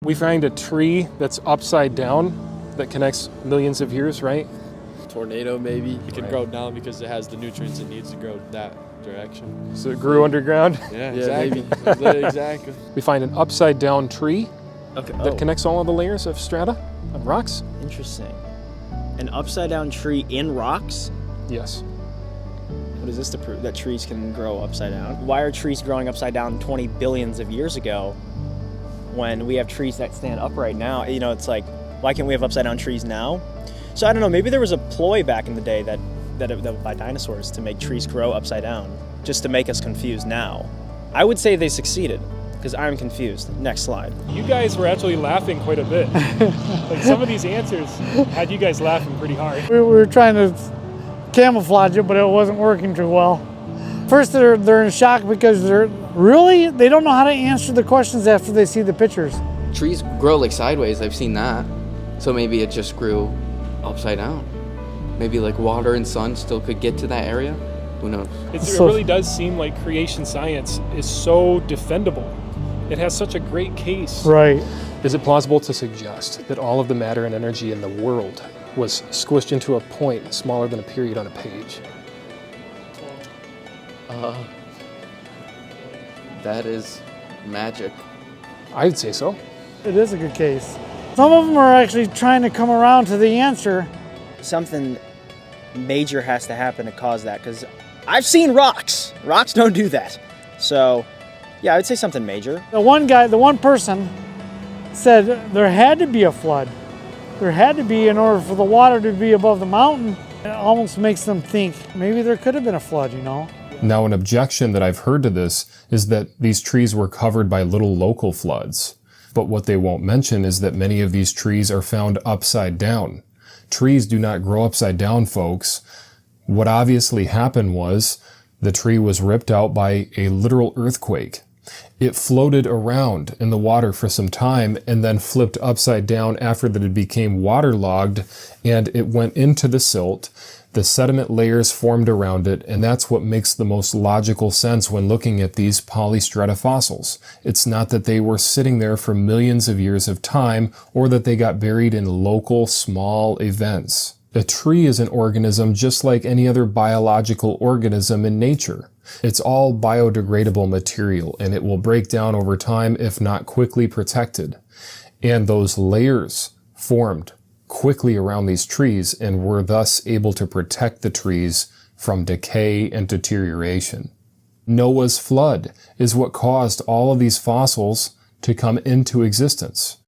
We find a tree that's upside down that connects millions of years, right? Tornado, maybe. It can grow down because it has the nutrients it needs to grow that direction. So it grew underground? Yeah, exactly. Maybe. Exactly. We find an upside down tree Okay. that connects all of the layers of strata of rocks? Interesting. An upside down tree in rocks? Yes. What is this to prove? That trees can grow upside down? Why are trees growing upside down 20 billions of years ago when we have trees that stand upright now? You know, it's like, why can't we have upside down trees now? So I don't know, maybe there was a ploy back in the day that by dinosaurs to make trees grow upside down, just to make us confused now. I would say they succeeded, because I'm confused. Next slide. You guys were actually laughing quite a bit. Like some of these answers had you guys laughing pretty hard. We were trying to camouflage it, but it wasn't working too well. First, they're in shock because they don't know how to answer the questions after they see the pictures. Trees grow like sideways, I've seen that. So maybe it just grew upside down. Maybe like water and sun still could get to that area. Who knows? It really does seem like creation science is so defendable. It has such a great case. Right. Is it plausible to suggest that all of the matter and energy in the world was squished into a point smaller than a period on a page? That is magic. I would say so. It is a good case. Some of them are actually trying to come around to the answer. Something major has to happen to cause that, because I've seen rocks. Rocks don't do that. So, yeah, I would say something major. The one person said there had to be a flood. There had to be in order for the water to be above the mountain. It almost makes them think maybe there could have been a flood, you know? Now, an objection that I've heard to this is that these trees were covered by little local floods. But what they won't mention is that many of these trees are found upside down. Trees do not grow upside down, folks. What obviously happened was the tree was ripped out by a literal earthquake. It floated around in the water for some time and then flipped upside down after that it became waterlogged, and it went into the silt. The sediment layers formed around it, and that's what makes the most logical sense when looking at these polystrata fossils. It's not that they were sitting there for millions of years of time, or that they got buried in local, small events. A tree is an organism just like any other biological organism in nature. It's all biodegradable material, and it will break down over time if not quickly protected. And those layers formed quickly around these trees and were thus able to protect the trees from decay and deterioration. Noah's flood is what caused all of these fossils to come into existence.